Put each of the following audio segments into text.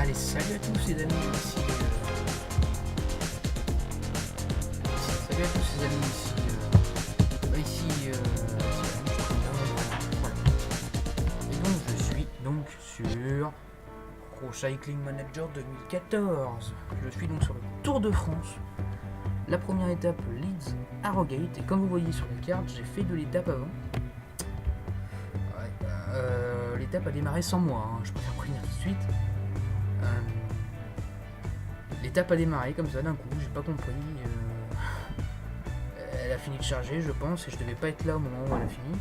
Allez, salut à tous les amis, salut à tous les amis, voilà. Et donc je suis sur Pro Cycling Manager 2014. Je suis donc sur le Tour de France. La première étape, Leeds Harrogate, et comme vous voyez sur la carte, j'ai fait de l'étape avant. L'étape a démarré sans moi, hein, je préfère prévenir tout de suite. L'étape a démarré comme ça d'un coup, j'ai pas compris. Elle a fini de charger, je pense, et je devais pas être là au moment où elle a fini.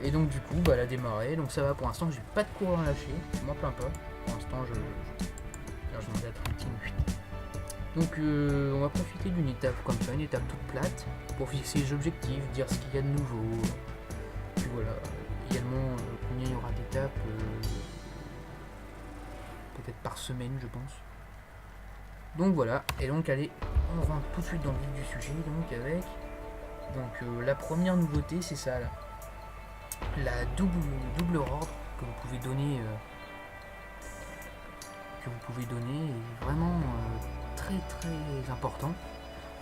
Et donc du coup, elle a démarré, donc ça va pour l'instant, j'ai pas de courant à lâcher, je m'en plains pas. Pour l'instant, je m'en vais tranquille. Donc on va profiter d'une étape comme ça, une étape toute plate, pour fixer les objectifs, dire ce qu'il y a de nouveau. Puis voilà, également combien il y aura d'étapes, peut-être par semaine je pense. Donc voilà, et donc allez, on rentre tout de suite dans le vif du sujet, donc avec la première nouveauté, c'est ça là. La double ordre que vous pouvez donner est vraiment très important.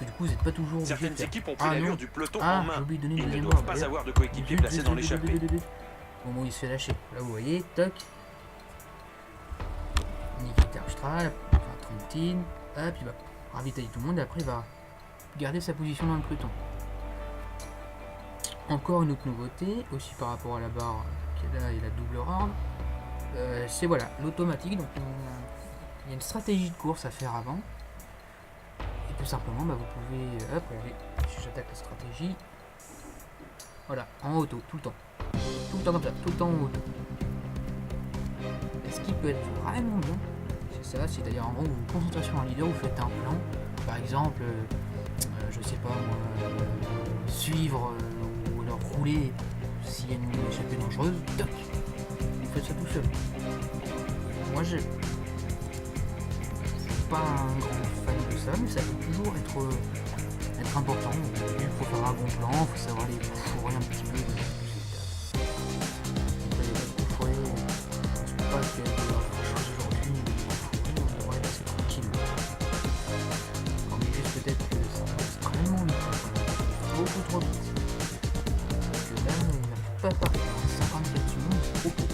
Du coup vous n'êtes pas toujours obligé Certaines de faire... équipes ont pris l'allure du peloton en main. J'ai oublié de donner Ils ne deuxième doivent ordre, pas avoir de coéquipier placé dans l'échappée. Au moment où il se fait lâcher, là vous voyez, toc, Niki Terpstra, Trentin, hop, il va ravitailler tout le monde et après il va garder sa position dans le peloton. Encore une autre nouveauté, aussi par rapport à la barre qui est là et la double ordre, c'est voilà, l'automatique. Donc il y a une stratégie de course à faire avant. Et tout simplement, vous pouvez, hop, regardez, si j'attaque la stratégie, voilà, en auto, tout le temps comme ça, tout le temps en auto. Et ce qui peut être vraiment bien, c'est ça, c'est d'ailleurs en gros une concentration en leader, vous faites un plan, par exemple, je sais pas moi, suivre ou alors rouler s'il y a une échappée dangereuse, toc, vous faites ça tout seul. Moi je suis pas un grand fan de ça, mais ça peut toujours être important. Il faut faire un bon plan, il faut savoir les fourrer un petit peu. Trop vite. Parce que là, il n'a pas parti. 54 secondes, c'est trop peu.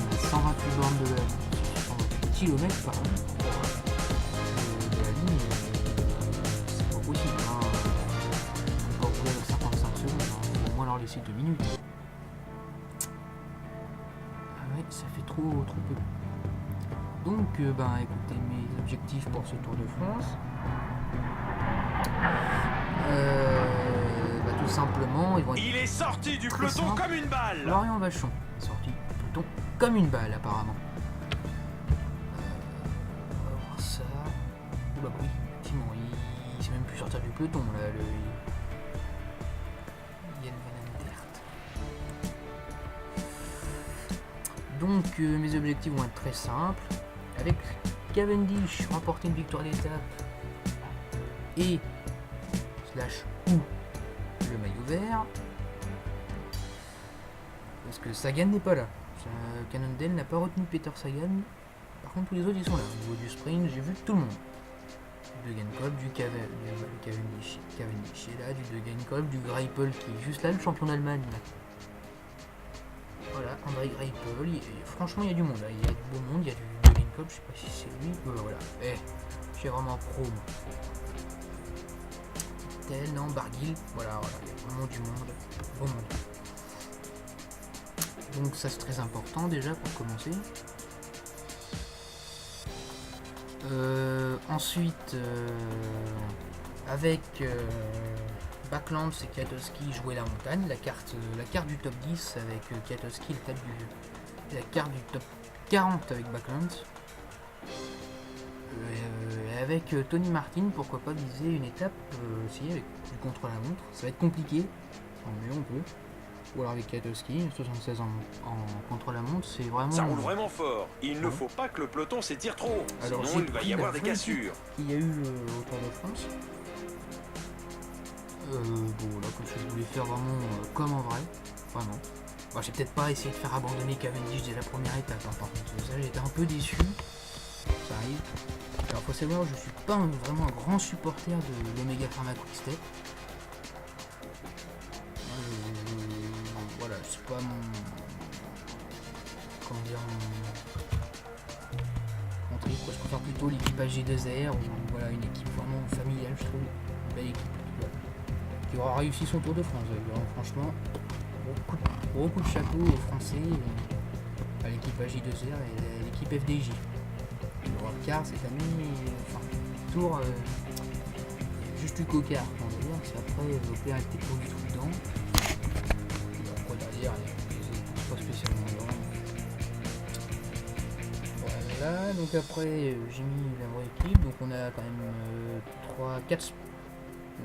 On a 128 bornes de la ligne. 128 km par an. De la ligne, c'est pas possible. Hein. On peut rouler avec 55 secondes. Il faut au moins leur laisser 2 minutes. Ah ouais, ça fait trop peu. Donc, écoutez, mes objectifs pour ce Tour de France. Tout simplement, ils vont être... Il est sorti du peloton comme une balle. Florian Vachon est sorti du peloton comme une balle apparemment. On va voir ça. Oula oui, effectivement, il sait même plus sortir du peloton là, Yann Van Aert. Donc mes objectifs vont être très simples. Avec Cavendish, remporter une victoire d'étape et ou le maillot vert, parce que Sagan n'est pas là. Cannondale n'a pas retenu Peter Sagan. Par contre tous les autres ils sont là. Au niveau du sprint, j'ai vu tout le monde. Du Degenkolb, du Cavendish est là, du Degenkolb, du Greipel qui est juste là, le champion d'Allemagne. Voilà, André Greipel, franchement il y a du monde là. Il y a du beau monde, il y a du Degenkolb, je sais pas si c'est lui. Voilà, je suis vraiment pro moi. Non, Barguil, voilà, il y a vraiment du monde, beau monde. Donc ça c'est très important déjà pour commencer. Ensuite, avec Backland, c'est Kwiatkowski jouer la montagne, la carte du top 10 avec Kwiatkowski, la carte du top 40 avec Backland. Avec Tony Martin, pourquoi pas viser une étape aussi avec du contre-la-montre. Ça va être compliqué, mais on peut. Ou alors avec Kwiatkowski, 76 en contre-la-montre, c'est vraiment... Ça roule vraiment fort. Il ne faut pas que le peloton s'étire trop, alors, sinon il va y avoir des cassures. Il y a eu au Tour de France. Bon là, comme je voulais faire vraiment comme en vrai, vraiment. Bon, j'ai peut-être pas essayé de faire abandonner Cavendish dès la première étape, hein, par contre, passage, j'étais un peu déçu. Ça arrive. Alors faut savoir, je suis pas vraiment un grand supporter de l'Omega Pharma Quick-Step. Voilà, c'est pas mon... Comment dire, mon trip, quoi. Je préfère plutôt l'équipage G2R, ou voilà, une équipe vraiment familiale, je trouve. Une belle équipe, voilà, qui aura réussi son Tour de France. Alors, franchement, gros coup de chapeau aux Français, à l'équipage J2R et à l'équipe FDJ. Le car cette année, enfin, Tour, juste du cocard, on va dire, parce qu'après, Leclerc était pas du tout dedans. Après, derrière, il n'y pas spécialement dedans. Voilà, donc après, j'ai mis la vraie équipe, donc on a quand même 3, 4,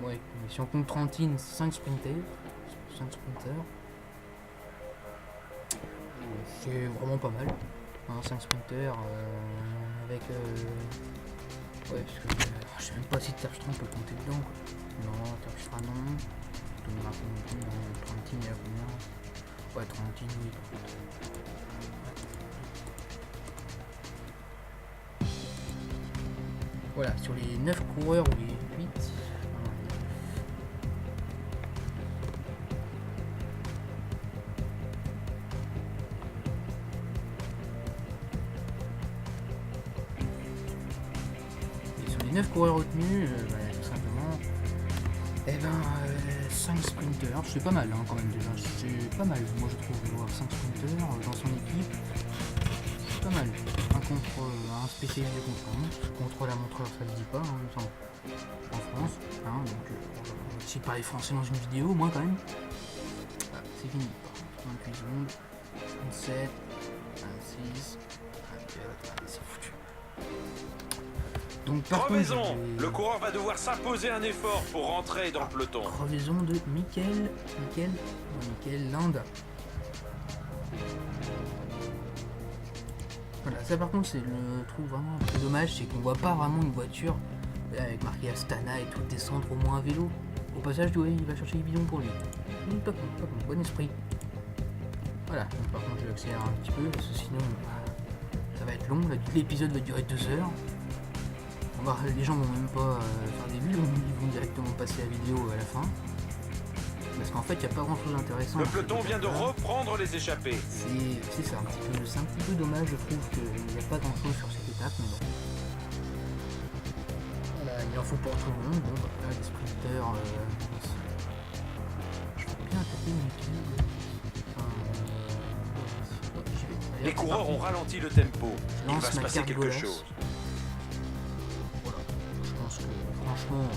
ouais, si on compte Trentine, 5 sprinters. C'est vraiment pas mal, hein, 5 sprinters avec ouais, parce que je sais même pas si Terpstra peut compter dedans, quoi. Non, Terpstra non, Trentine il y a combien? Ouais, Trentine oui, par contre. Voilà, sur les 9 coureurs ou les 8, sur les 9 coureurs retenus, bah, tout simplement, 5 sprinters, c'est pas mal, hein, quand même déjà, c'est pas mal, moi je trouve, d'avoir 5 sprinters dans son équipe, c'est pas mal. Un contre un spécialisé contre la montreur, ça se dit pas, hein, il me semble, en France, hein, donc si parler français dans une vidéo, moi quand même, ah, c'est fini, 28 secondes, 27, 26, 24, c'est foutu. Donc par Crevaison. contre, Le coureur va devoir s'imposer un effort pour rentrer dans le peloton. Crevaison de Michael Landa. Voilà, ça par contre c'est le truc vraiment un peu dommage, c'est qu'on voit pas vraiment une voiture là, avec marqué Astana et tout descendre au moins à vélo. Au passage, ouais, il va chercher les bidons pour lui. Pas con, bon esprit. Voilà, donc, par contre je vais accélérer un petit peu parce que sinon ça va être long, l'épisode va durer 2 heures. Les gens vont même pas faire des vues, ils vont directement passer la vidéo à la fin. Parce qu'en fait, il n'y a pas grand chose d'intéressant. Le peloton vient de reprendre les échappées. C'est ça, c'est un petit peu dommage, je trouve qu'il n'y a pas grand chose sur cette étape, mais bon. Voilà, il en faut pour tout le monde. Bon, bah, là, les sprinters, je vais bien taper une équipe. Les coureurs ont ralenti le tempo. Il va se passer quelque chose. Franchement,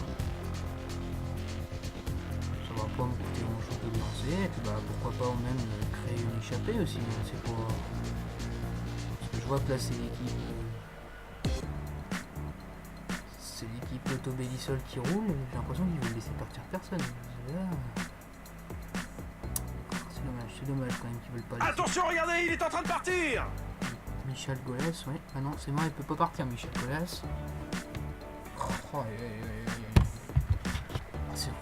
ça va pas me coûter grand chose de lancer, et puis bah pourquoi pas même créer une échappée aussi, c'est pas... Parce que je vois que là c'est l'équipe Autobélisol qui roule, j'ai l'impression qu'ils veulent laisser partir personne. C'est dommage quand même qu'ils veulent pas laisser. Attention, regardez, il est en train de partir. Michel Golas, ouais. Ah non, c'est mort, il peut pas partir, Michel Golas.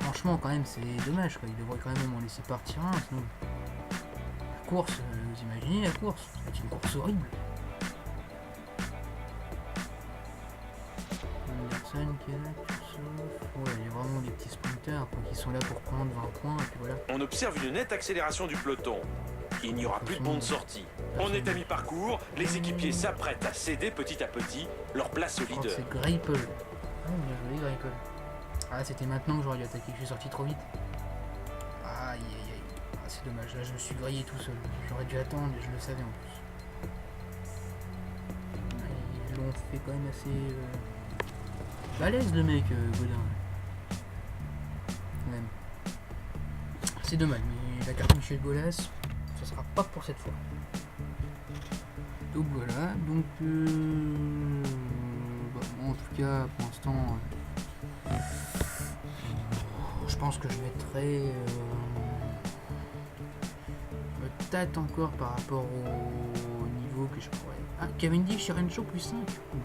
Franchement, quand même, c'est dommage, quoi. Il devrait quand même m'en laisser partir un, sinon... La course, vous imaginez la course? C'est une course horrible. Anderson qui est là, tout sauf... Ouais, il y a vraiment des petits sprinters, quoi, qui sont là pour prendre 20 points, et puis voilà. On observe une nette accélération du peloton. Il n'y aura plus de bons de sortie. On est à mi-parcours, les équipiers s'apprêtent à céder petit à petit leur place au leader. C'est Greipel. Ah, bien joué, Greipel. Ah, c'était maintenant que j'aurais dû attaquer, je suis sorti trop vite. Aïe aïe aïe. Ah, c'est dommage, là je me suis grillé tout seul. J'aurais dû attendre et je le savais en plus. Ils l'ont fait quand même assez balèze le mec, Godin. Même. C'est dommage, mais la carte Michel Golas, ça sera pas pour cette fois. Donc voilà, donc en tout cas pour l'instant je pense que je mettrai me tâte encore par rapport au niveau que je pourrais. Ah, Cavendish sur Rencho plus 5,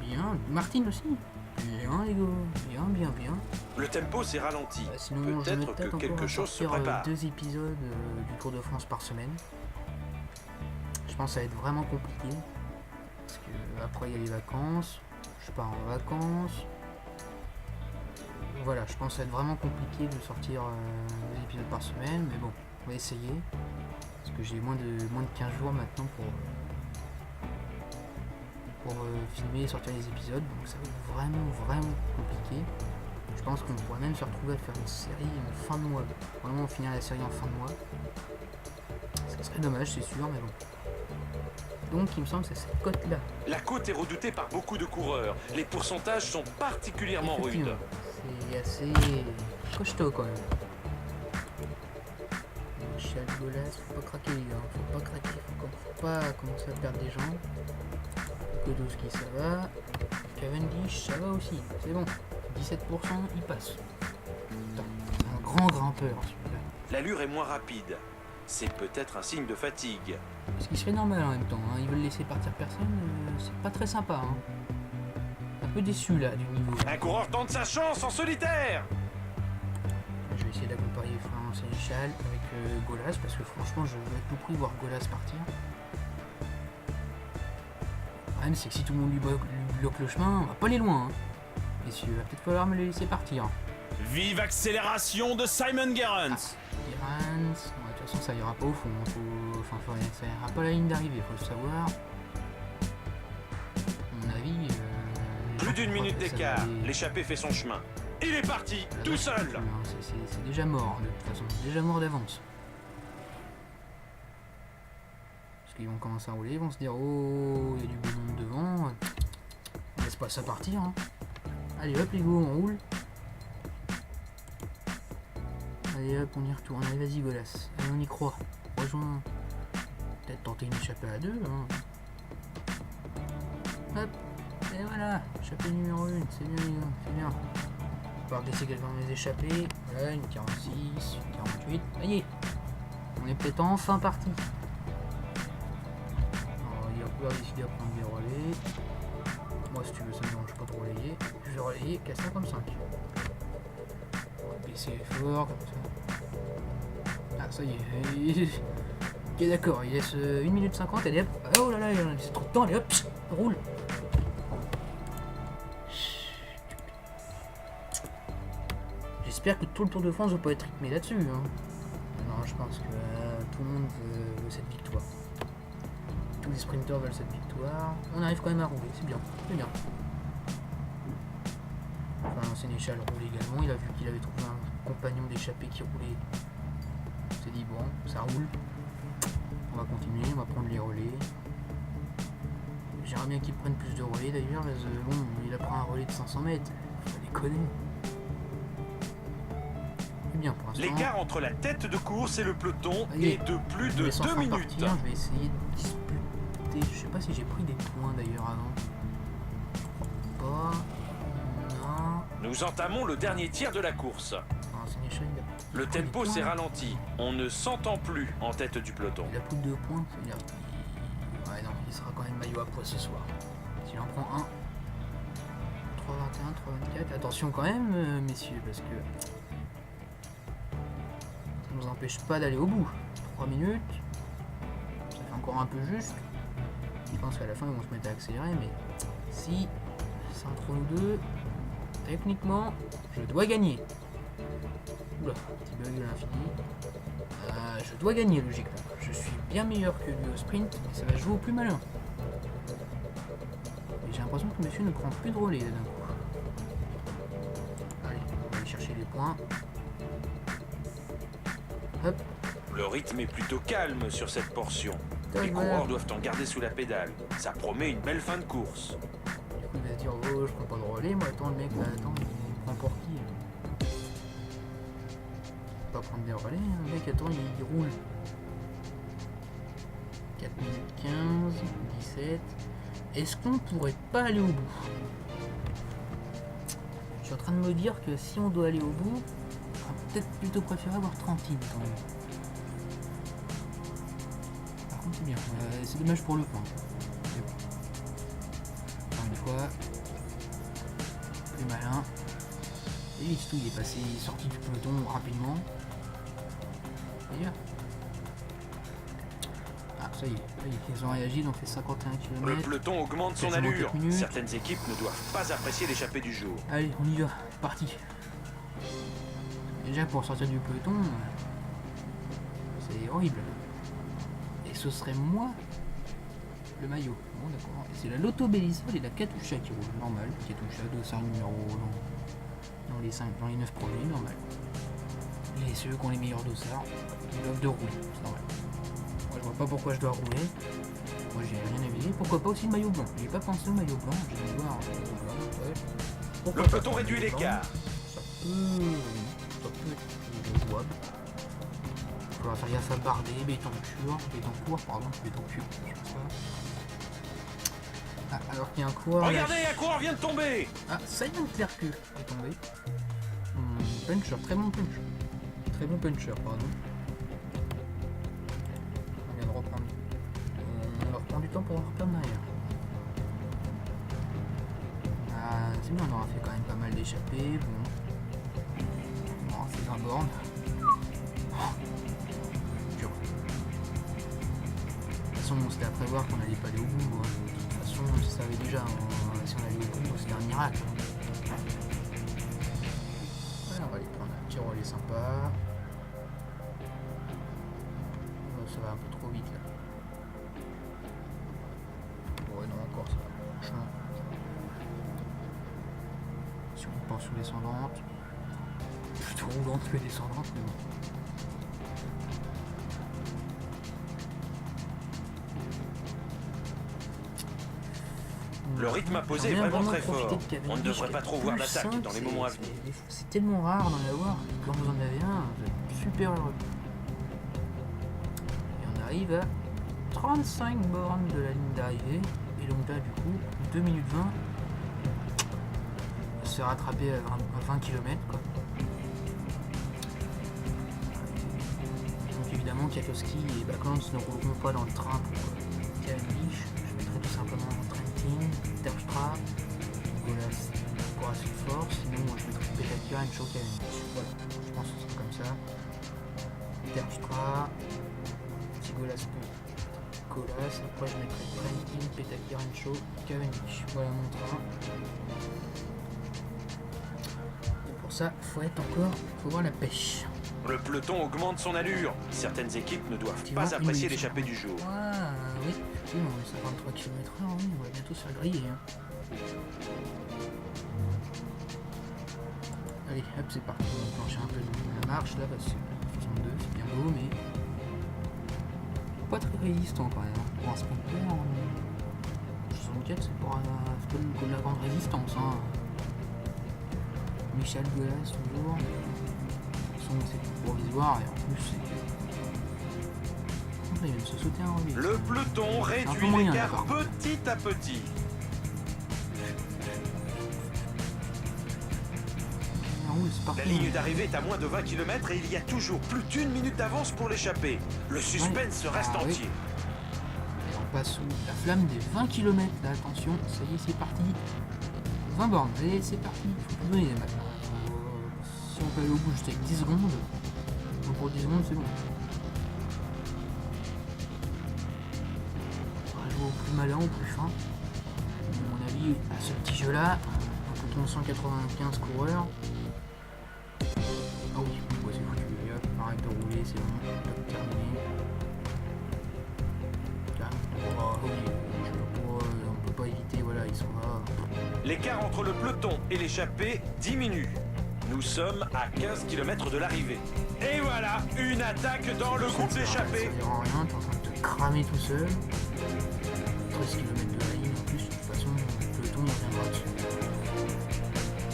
bien, Martin aussi, bien les gars, bien. Le tempo s'est ralenti. Sinon peut-être que quelque chose se prépare. 2 épisodes du Tour de France par semaine. Je pense que ça va être vraiment compliqué. Parce Après il y a les vacances, je pars en vacances. Voilà, je pense que ça va être vraiment compliqué de sortir 2 épisodes par semaine, mais bon, on va essayer. Parce que j'ai moins de 15 jours maintenant pour filmer et sortir les épisodes, donc ça va être vraiment compliqué. Je pense qu'on pourrait même se retrouver à faire une série en fin de mois, vraiment finir la série en fin de mois. Ça serait dommage, c'est sûr, mais bon. Donc il me semble que c'est cette côte là. La côte est redoutée par beaucoup de coureurs. Les pourcentages sont particulièrement rudes. C'est assez costaud quand même. Michel Golas, faut pas craquer les gars, faut pas craquer, faut pas commencer à perdre des gens. Kodowski ça va, Cavendish ça va aussi, c'est bon, 17% il passe. Putain, c'est un grand grimpeur celui-là. L'allure est moins rapide. C'est peut-être un signe de fatigue. Ce qui se fait normal en même temps, hein. Ils veulent laisser partir personne, c'est pas très sympa. Hein. Un peu déçu là du niveau. Un coureur tente sa chance en solitaire. Je vais essayer d'accompagner Florent Sénéchal avec Golas parce que franchement je veux à tout prix voir Golas partir. Le problème c'est que si tout le monde lui bloque le chemin, on va pas aller loin. Hein. Messieurs, il va peut-être falloir me le laisser partir. Vive accélération de Simon Gerrans. Gerrans, de toute façon ça ira pas au fond. Ça ira pas à la ligne d'arrivée, faut le savoir. À mon avis. Plus d'une minute d'écart, l'échappée fait son chemin. Il est parti, tout seul. C'est déjà mort, de toute façon, déjà mort d'avance. Parce qu'ils vont commencer à rouler, ils vont se dire oh, il y a du bon monde devant. On laisse pas ça partir. Hein. Allez hop les go, on roule. Allez hop, on y retourne. Allez vas-y Golas, allez on y croit. Rejoins. Peut-être tenter une échappée à 2. Hein. Hop, et voilà, échappée numéro 1, c'est bien les gars, c'est bien. On va laisser quelqu'un dans les échappées. Voilà, une 46, une 48. Ça y est, on est peut-être enfin parti. Alors, il va pouvoir décider à prendre des relais. Moi, si tu veux, ça me dérange pas de relayer. Je vais relayer qu'à 55. On va baisser l'effort comme ça. Ah, ça y est. Ok, d'accord, il laisse 1 minute 50. Allez hop. Oh là là, il a laissé trop de temps. Allez hop, roule. J'espère que tout le Tour de France va pas être rythmé là-dessus. Hein. Non, je pense que tout le monde veut cette victoire. Tous les sprinteurs veulent cette victoire. On arrive quand même à rouler, c'est bien, c'est bien. Enfin, Sénéchal roule également. Il a vu qu'il avait trouvé un compagnon d'échappée qui roulait. Il s'est dit bon, ça roule. On va continuer, on va prendre les relais. J'aimerais bien qu'il prenne plus de relais d'ailleurs, parce que bon, il a pris un relais de 500 mètres. Faut déconner. Bien pour l'instant. L'écart entre la tête de course et le peloton est de plus de 2 minutes. Partir, je vais essayer de disputer. Je sais pas si j'ai pris des points d'ailleurs avant. Pas. Non. Nous entamons le dernier tiers de la course. Le tempo s'est ralenti. On ne s'entend plus en tête du peloton. Il a plus de 2 points. Ouais, non, il sera quand même maillot à poids ce soir. S'il en prend un. 3,21, 3,24. Attention quand même, messieurs, parce que. Ça nous empêche pas d'aller au bout. 3 minutes. Ça fait encore un peu juste. Je pense qu'à la fin ils vont se mettre à accélérer, mais si c'est entre nous deux, techniquement, je dois gagner. Oula, petit bug de l'infini. Je dois gagner logiquement. Je suis bien meilleur que lui au sprint, mais ça va jouer au plus malin. Et j'ai l'impression que monsieur ne prend plus de relais d'un coup. Allez, on va aller chercher les points. Hop. Le rythme est plutôt calme sur cette portion. Les coureurs doivent en garder sous la pédale. Ça promet une belle fin de course. Du coup, il va se dire oh, je prends pas de relais. Moi, attends, le mec, là, attends, il prend pour qui Il va pas prendre des relais. Le mec, attends, il roule. 4 minutes 15, 17. Est-ce qu'on pourrait pas aller au bout? Je suis en train de me dire que si on doit aller au bout, peut-être plutôt préférer avoir 30 quand même. Par contre c'est bien, c'est dommage pour le point. Mais bon. Encore une fois, plus malin. Et Listou il est passé, il est sorti du peloton rapidement. D'ailleurs. Ah, ça y est, ils ont réagi, donc fait 51 km. Le peloton augmente son Quasiment allure. 4 minutes. Certaines équipes ne doivent pas apprécier l'échappée du jour. Allez, on y va, c'est parti. Déjà pour sortir du peloton, c'est horrible. Et ce serait moi le maillot. Bon d'accord. Et c'est la Lotto Bélisol et la Katusha qui roule, normal. Katusha, dossard numéro dans les 9 premiers, normal. Et ceux qui ont les meilleurs dossards, ils doivent de rouler, c'est normal. Moi je vois pas pourquoi je dois rouler. Moi j'ai rien avisé. Pourquoi pas aussi le maillot blanc? J'ai pas pensé au maillot blanc, j'ai dû voir le maillot blanc. Ouais. Pourquoi Le pas peloton réduit maillot blanc? l'écart. Ça peut être jouable. Il faudra faire gaffe à Bardet, Bétancourt, pardon, Bétancourt, je pense pas. Ah, alors qu'il y a un coureur. Regardez, un coureur vient de tomber. Ah, Simon Clerc est tombé. Puncher, très bon puncher. Très bon puncher, pardon. On vient de reprendre. On reprend du temps pour reprendre derrière. Ah, c'est bien, on aura fait quand même pas mal d'échappées. Bon. On aura fait 20 bornes. Dur. De toute façon, c'était à prévoir qu'on n'allait pas aller au bout. De toute façon, on le savait déjà. Si on allait au bout, c'était un miracle. On va aller prendre un petit relais sympa. Ça va un peu trop vite là. Ouais non encore ça va. Franchement. Si on part sur descendante. Plutôt roulante que descendante mais bon. Le rythme imposé est vraiment très fort. On ne devrait pas trop voir d'attaque dans les moments à venir. C'est tellement rare d'en avoir. Quand vous en avez un, vous êtes super heureux. Et on arrive à 35 bornes de la ligne d'arrivée. Et donc là, du coup, 2 minutes 20. On se fait rattraper à 20 km. Quoi. Donc évidemment, Kiatowski et Backlund ne rouleront pas dans le train pour Cavendish. Je mettrai tout simplement Trentin, Terpstra, Golas pour assez fort. Sinon, je mettrai Petakura et Cavendish. Voilà, je pense que c'est comme ça. Terpstra, si Golas peut, Golas. Après, je mettrai Trentin, Petakura, Cavendish. Voilà mon train. Et pour ça, faut voir la pêche. Le peloton augmente son allure. Certaines équipes ne doivent pas apprécier l'échappée du jour. Ah oui, effectivement, on est à 23 km/h, oui, on va bientôt se faire griller. Hein. Allez, hop, c'est parti, on va plancher un peu la marche là, parce que 62, c'est bien beau, mais pas très résistant quand même. Pour un sprinter, 64, c'est pour de la grande résistance. Hein. Michel Golas, toujours. C'est provisoire et en plus c'est... Il vient de se sauter un remise. Le peloton réduit l'écart petit à petit. La ligne d'arrivée est à moins de 20 km et il y a toujours plus d'1 minute d'avance pour l'échapper. Le suspense reste entier. Et on passe sous la flamme des 20 km là, attention, ça y est, c'est parti. 20 bornes, et c'est parti, il faut plus donner les maintenant. Si on peut aller au bout juste avec 10 secondes, donc pour 10 secondes c'est bon. On va jouer au plus malin, au plus fin. À mon avis, à ce petit jeu là, quand on 195 coureurs. Ah oui, ouais, c'est foutu, hop, arrête de rouler, c'est bon, top terminé. Oh oui, on peut pas éviter, voilà, ils sont là. L'écart entre le peloton et l'échappée diminue. Nous sommes à 15 km de l'arrivée. Et voilà, une attaque dans le groupe d'échappée. Ça ira rien, t'es en train de te cramer tout seul. 13 km de la ligne en plus, de toute façon, le peloton il reviendra dessus.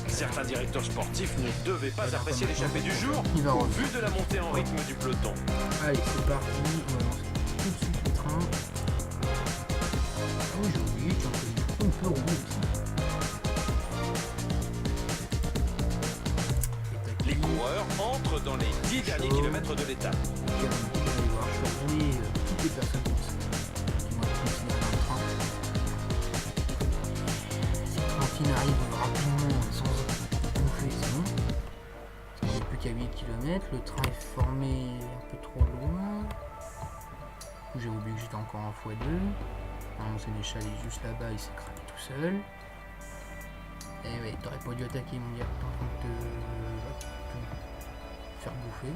Certains directeurs sportifs ne devaient pas apprécier l'échappée du jour au vu de la montée en rythme du peloton. Allez, c'est parti, on va lancer tout de suite le train. Oh, j'ai oublié, on peut rouler aussi. Les coureurs entrent dans les 10 derniers kilomètres de l'étape. Je vais voir, je vais rouler toutes les personnes qui vont être considérées dans le train. Si Trentin arrive rapidement sans bouffer, c'est bon. On n'est plus qu'à 8 km, le train est formé un peu trop loin. J'ai oublié que j'étais encore en x2. Mon sénéchal est juste là-bas, il s'est cramé tout seul. Et ouais, t'aurais pas dû attaquer mon gars, t'es en train de te faire bouffer.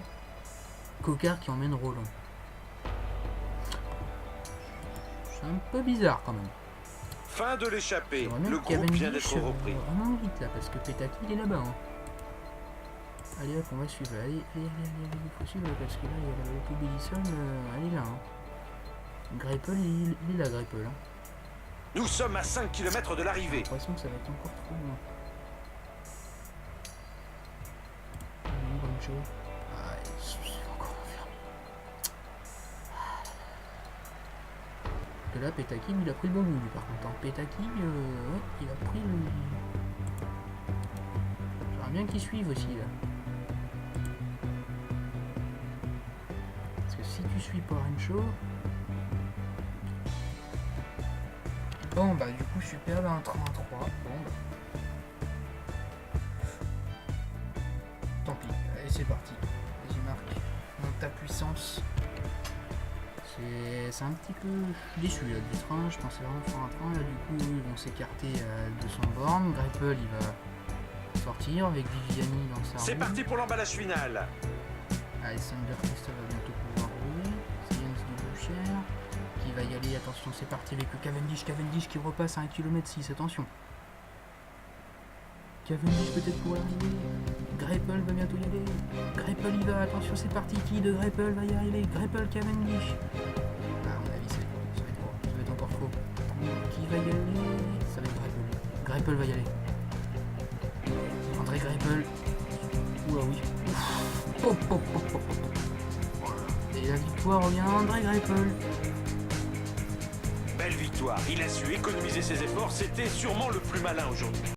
Cocard qui emmène Roland. C'est un peu bizarre quand même. Fin de l'échappée. J'aimerais bien Le que groupe vient Cavendish, d'être repris. vraiment vite là, parce que Petaki il est là-bas. Hein. Allez hop, on va suivre. Allez, il faut suivre parce que là, il y a la Autobélisson, elle est là. Hein. Greipel, il est là, Greipel. Hein. Nous sommes à 5 km de J'ai l'arrivée. l'impression que ça va être encore trop loin. Boncho. Ah, il est encore enfermé. Que là, Petaki, il a pris le bon bout, lui, par contre. Petaki, ouais, il a pris le... J'aimerais bien qu'il suive aussi, là. Parce que si tu suis pas Rencho... Bon, bah, du coup, super, là, un train à 3. Bon, bah... Tant pis, allez c'est parti. Vas-y Marc, monte ta puissance. C'est un petit peu... Je suis déçu là du train, je pensais vraiment faire un train. Là du coup ils vont s'écarter à 200 bornes. Greipel il va sortir avec Viviani dans sa C'est roue. parti pour l'emballage final. Alexander Christophe va bientôt pouvoir rouler. C'est Jens de Boucher qui va y aller. Attention, c'est parti avec Cavendish qui repasse à 1 km 6, attention. Cavendish peut-être pour arriver. Greipel va bientôt y aller. Greipel y va, attention c'est parti. Qui de Greipel va y arriver? Greipel, Cavendish. Ah, à mon avis ça va être encore faux. Qui va y aller? Ça va être Greipel. Greipel va y aller. André Greipel. Oula oui. Hop, hop, hop, hop, hop. Et la victoire revient à André Greipel. Belle victoire. Il a su économiser ses efforts. C'était sûrement le plus malin aujourd'hui.